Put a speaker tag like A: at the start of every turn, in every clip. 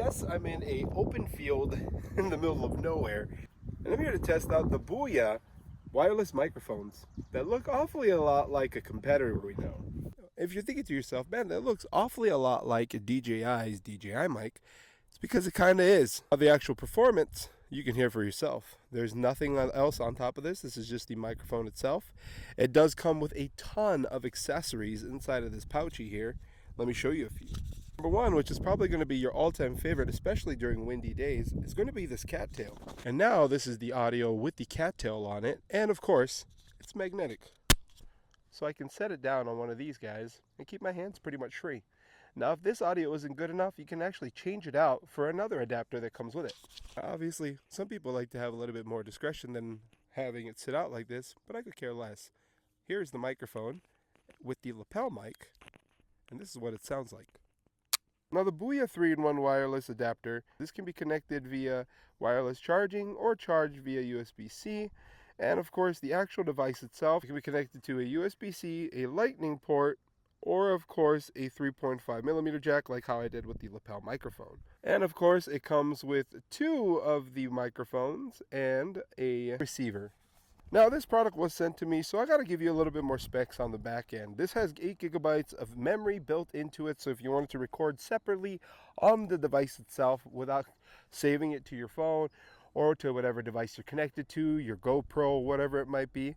A: Yes, I'm in a open field in the middle of nowhere, and I'm here to test out the BOYA wireless microphones that look awfully a lot like a competitor we know. If you're thinking to yourself, man, that looks awfully a lot like DJI's DJI mic, it's because it kind of is. The actual performance, you can hear for yourself. There's nothing else on top of this. This is just the microphone itself. It does come with a ton of accessories inside of this pouchy here. Let me show you a few. Number one, which is probably going to be your all-time favorite, especially during windy days, is going to be this cattail. And now this is the audio with the cattail on it, and of course, it's magnetic. So I can set it down on one of these guys and keep my hands pretty much free. Now, if this audio isn't good enough, you can actually change it out for another adapter that comes with it. Obviously, some people like to have a little bit more discretion than having it sit out like this, but I could care less. Here's the microphone with the lapel mic, and this is what it sounds like. Now the BOYA 3-in-1 wireless adapter, this can be connected via wireless charging or charged via USB-C. And of course the actual device itself can be connected to a USB-C, a lightning port, or of course a 3.5mm jack like how I did with the lapel microphone. And of course it comes with two of the microphones and a receiver. Now this product was sent to me, so I got to give you a little bit more specs on the back end. This has 8 GB of memory built into it, so if you wanted to record separately on the device itself without saving it to your phone or to whatever device you're connected to, your GoPro, whatever it might be,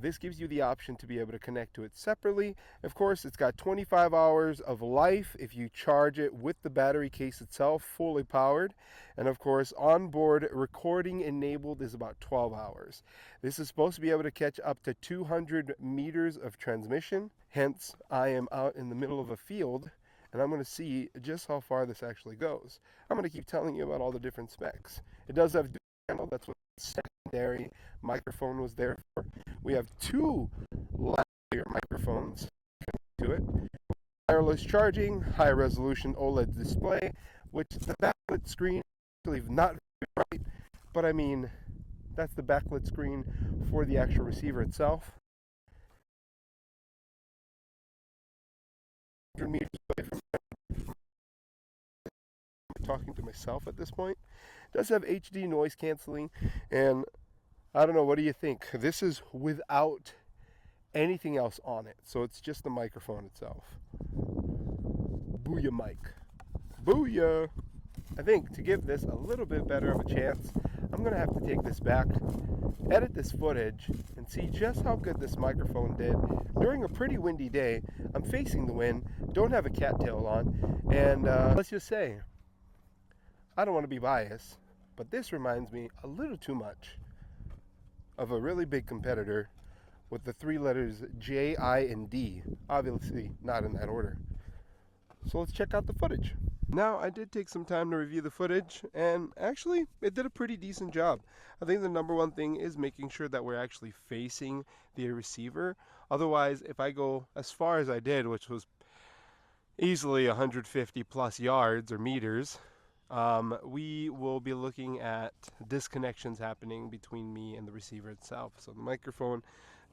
A: this gives you the option to be able to connect to it separately. Of course, it's got 25 hours of life if you charge it with the battery case itself, fully powered. And of course, onboard recording enabled is about 12 hours. This is supposed to be able to catch up to 200 meters of transmission. Hence, I am out in the middle of a field, and I'm going to see just how far this actually goes. I'm going to keep telling you about all the different specs. It does have dual channel, that's what the secondary microphone was there for. We have two lavalier microphones to it. Wireless charging, high resolution OLED display, which the backlit screen actually not very bright, but I mean, that's the backlit screen for the actual receiver itself. 100 meters away from talking to myself at this point. It does have HD noise canceling, and I don't know, what do you think? This is without anything else on it, so it's just the microphone itself. BOYA mic. BOYA! I think to give this a little bit better of a chance, I'm going to have to take this back, edit this footage, and see just how good this microphone did during a pretty windy day. I'm facing the wind, don't have a cattail on, and let's just say, I don't want to be biased, but this reminds me a little too much of a really big competitor with the three letters J, I, and D. Obviously not in that order. So let's check out the footage. Now, I did take some time to review the footage, and actually it did a pretty decent job. I think the number one thing is making sure that we're actually facing the receiver. Otherwise, if I go as far as I did, which was easily 150 plus yards or meters, we will be looking at disconnections happening between me and the receiver itself. So the microphone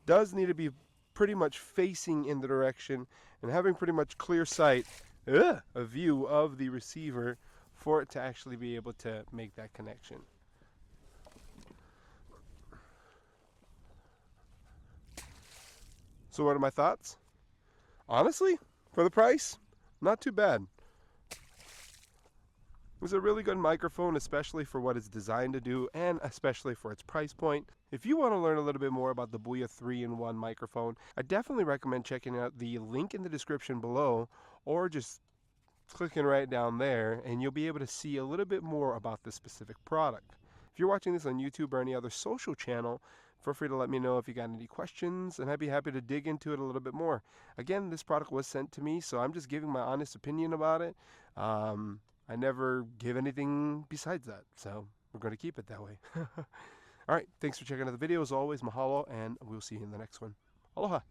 A: does need to be pretty much facing in the direction and having pretty much clear sight, a view of the receiver for it to actually be able to make that connection. So what are my thoughts? Honestly, for the price, not too bad. It's a really good microphone, especially for what it's designed to do and especially for its price point. If you want to learn a little bit more about the BOYA 3-in-1 microphone, I definitely recommend checking out the link in the description below, or just clicking right down there and you'll be able to see a little bit more about this specific product. If you're watching this on YouTube or any other social channel, feel free to let me know if you got any questions, and I'd be happy to dig into it a little bit more. Again, this product was sent to me, so I'm just giving my honest opinion about it. I never give anything besides that, so we're going to keep it that way. All right, thanks for checking out the video. As always, mahalo, and we'll see you in the next one. Aloha.